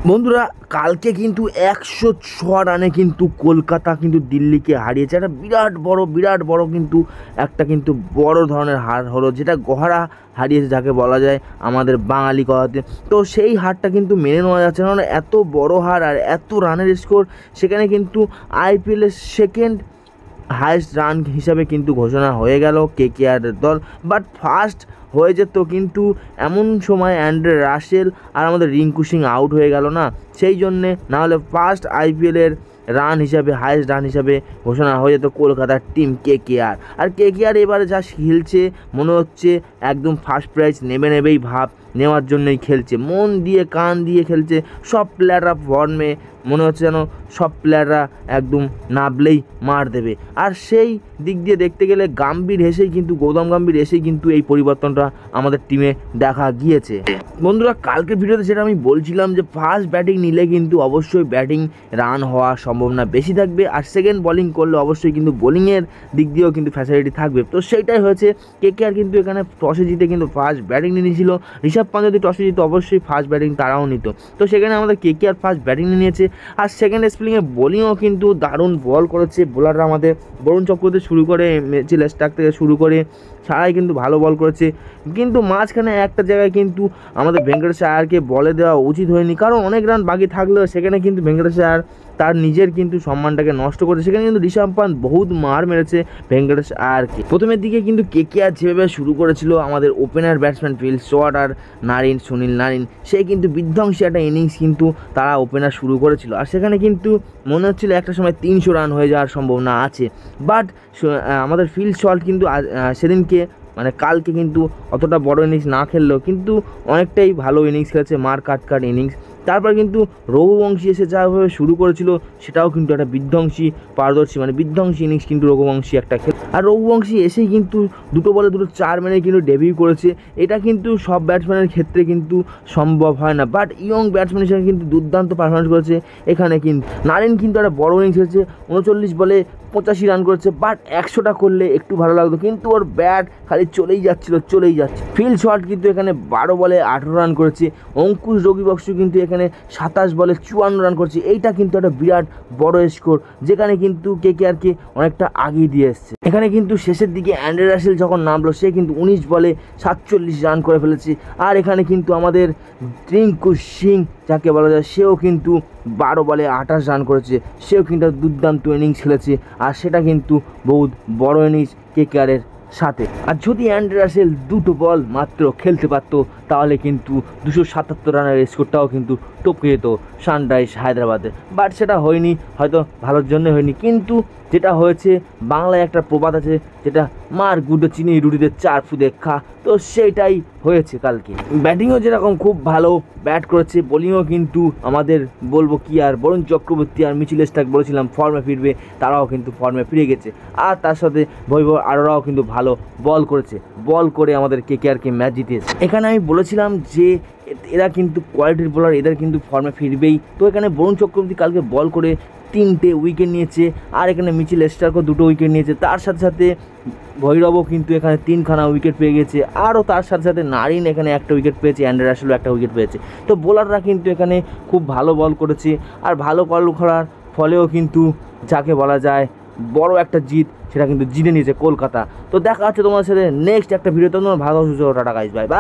বন্ধুরা, কালকে কিন্তু 106 রানে কিন্তু কলকাতা কিন্তু দিল্লিকে হারিয়েছে। একটা বিরাট বড় কিন্তু বড় ধরনের হার হলো, যেটা গহারা হারিয়েছে যাকে বলা যায় আমাদের বাঙালি কথাতে। তো সেই হারটা কিন্তু মেনে নেওয়া যাচ্ছে না, কারণ এত বড় হার আর এত রানের স্কোর। সেখানে কিন্তু আইপিএলের সেকেন্ড হায়েস্ট রান হিসাবে কিন্তু ঘোষণা হয়ে গেল কেকেআরের দল। বাট ফার্স্ট হয়ে যেত, কিন্তু এমন সময় অ্যান্ড্রে রাসেল আর আমাদের রিঙ্কু সিং আউট হয়ে গেল না, সেই জন্যে নাহলে ফার্স্ট আইপিএলের রান হিসাবে হায়েস্ট রান হিসাবে ঘোষণা হয়ে যেত কলকাতার টিম কেকেআর। আর কেকেআর এবারে যা খেলছে মনে হচ্ছে একদম ফার্স্ট প্রাইজ নেবেই ভাব নেওয়ার জন্যই খেলছে, মন দিয়ে কান দিয়ে খেলছে। সব প্লেয়াররা ফর্মে, মনে হচ্ছে যেন সব প্লেয়াররা একদম নাবলেই মার দেবে। আর সেই দিক দিয়ে দেখতে গেলে গৌতম গম্ভীর এসেই কিন্তু এই পরিবর্তনটা আমাদের টিমে দেখা গিয়েছে। বন্ধুরা, কালকের ভিডিওতে যেটা আমি বলছিলাম যে ফার্স্ট ব্যাটিং নিলে কিন্তু অবশ্যই ব্যাটিং রান হওয়ার সম্ভাবনা বেশি থাকবে, আর সেকেন্ড বোলিং করলে অবশ্যই কিন্তু বোলিংয়ের দিক দিয়েও কিন্তু ফ্যাসিলিটি থাকবে। তো সেইটাই হয়েছে। কেকেআর কিন্তু এখানে টসে জিতে কিন্তু ফার্স্ট ব্যাটিং নিয়ে নিয়েছিল। ঋষভ পান্ত যদি টসে জিতে অবশ্যই ফার্স্ট ব্যাটিং তারাও নিত। তো সেখানে আমাদের কেকেআর ফার্স্ট ব্যাটিং নিয়ে নিয়েছে, আর সেকেন্ড স্পিনিংয়ে বোলিংও কিন্তু দারুণ বল করেছে বোলাররা আমাদের। বরুণ চক্রবর্তী শুরু করে মিচেল স্টার্ক থেকে শুরু করে সারাই কিন্তু ভালো বল করেছে। কিন্তু মাঝখানে একটা জায়গায় কিন্তু আমাদের ভেঙ্কটেশ আয়ারকে বলে দেওয়া উচিত হয়নি, কারণ অনেক রান বাকি থাকলেও সেখানে কিন্তু ভেঙ্কটেশ আয়ার তার নিজের কিন্তু সম্মানটাকে নষ্ট করেছে। সেখানে কিন্তু ঋষভ পান্ত বহুত মার মেরেছে ভেঙ্কটেশ আয়ারকে। প্রথমের দিকে কিন্তু কেকেআর যেভাবে শুরু করেছিল, আমাদের ওপেনার ব্যাটসম্যান ফিল শট আর সুনীল নারিন, সে কিন্তু বিধ্বংসী একটা ইনিংস কিন্তু তারা ওপেনার শুরু করেছিল। আর সেখানে কিন্তু মনে হচ্ছিল একটা সময় 300 রান হয়ে যাওয়ার সম্ভাবনা আছে। বাট আমাদের ফিল শট কিন্তু সেদিনকে কালকে কিন্তু অতটা বড় ইনিংস না খেললেও কিন্তু অনেকটাই ভালো ইনিংস খেলেছে, মার কাট ইনিংস। তারপর কিন্তু রঘুবংশী এসে যাভাবে শুরু করেছিল, সেটাও কিন্তু একটা বিধ্বংসী বিধ্বংসী ইনিংস কিন্তু রঘুবংশী একটা খেল। আর রঘুবংশী এসেই কিন্তু দুটো বলে 4 মেরে কিন্তু ডেবিউ করেছে। এটা কিন্তু সব ব্যাটসম্যানের ক্ষেত্রে কিন্তু সম্ভব হয় না, বাট ইয়ং ব্যাটসম্যান হিসেবে কিন্তু দুর্দান্ত পারফরমেন্স করেছে। এখানে কিন্তু নারিন কিন্তু একটা বড় ইনিংস খেলেছে, 39 বলে 85 রান করেছে। বাট 100টা করলে একটু ভালো লাগতো, কিন্তু ওর ব্যাট খালি চলেই যাচ্ছে। ফিল শট কিন্তু এখানে 12 বলে 18 রান করেছে। অঙ্কুশ রঘুবংশী কিন্তু এখানে 27 বলে 54 রান করেছে। এইটা কিন্তু একটা বিরাট বড় স্কোর, যেখানে কিন্তু কেকেআরকে অনেকটা আগিয়ে দিয়ে এসছে। এখানে কিন্তু শেষের দিকে অ্যান্ড্রে রাসেল যখন নামলো, সে কিন্তু 19 বলে 47 রান করে ফেলেছে। আর এখানে কিন্তু আমাদের রিঙ্কু সিং যাকে বলা যায়, সেও কিন্তু 12 বলে 28 রান করেছে। সেও কিন্তু দুর্দান্ত ইনিংস খেলেছে, আর সেটা কিন্তু বহুত বড় ইনিংস কেকেআরের সাথে। আর যদি অ্যান্ড্রে রাসেল 2টো বল মাত্র খেলতে পারতো, তাহলে কিন্তু 277 রানের স্কোরটাও কিন্তু টপকে যেত সানরাইজ হায়দ্রাবাদে। বাট সেটা হয়নি, হয়তো ভালোর জন্য হয়নি। কিন্তু যেটা হয়েছে, বাংলায় একটা প্রবাদ আছে, যেটা মার গুঁড়ো চিনি রুটিতে 4 ফুদে খা, তো সেইটাই হয়েছে কালকে। ব্যাটিংও যেরকম খুব ভালো ব্যাট করেছে, বোলিংও কিন্তু আমাদের বলবো কি আর, বরুণ চক্রবর্তী আর মিচেল স্টার্ক বলেছিলাম ফর্মে ফিরবে, তারাও কিন্তু ফর্মে ফিরে গেছে। আর তার সাথে বৈভব আরোরাও কিন্তু ভালো বল করেছে, বল করে আমাদের কেকেআরকে ম্যাচ জিতিয়েছে। এখানে আমি বলেছিলাম যে এরা কিন্তু কোয়ালিটির বোলার, এদের কিন্তু ফর্মে ফিরবেই। তো এখানে বরুণ চক্রবর্তী কালকে বল করে 3টে উইকেট নিয়েছে, আর এখানে মিচেল স্টার্কও 2টো উইকেট নিয়েছে। তার সাথে সাথে ভৈরবও কিন্তু এখানে 3খানা উইকেট পেয়ে গেছে। আরও তার সাথে সাথে নারিন এখানে 1টা উইকেট পেয়েছে, অ্যান্ড্রে রাসেলও 1টা উইকেট পেয়েছে। তো বোলাররা কিন্তু এখানে খুব ভালো বল করেছে, আর ভালো বল করার ফলেও কিন্তু যাকে বলা যায় বড় একটা জিত, সেটা কিন্তু জিতে নিয়েছে কলকাতা। তো দেখা হচ্ছে তোমার সাথে নেক্সট একটা ভিডিওতে। তোমার ভালো সুযোগ, টাটা গাইস, বাই বাই।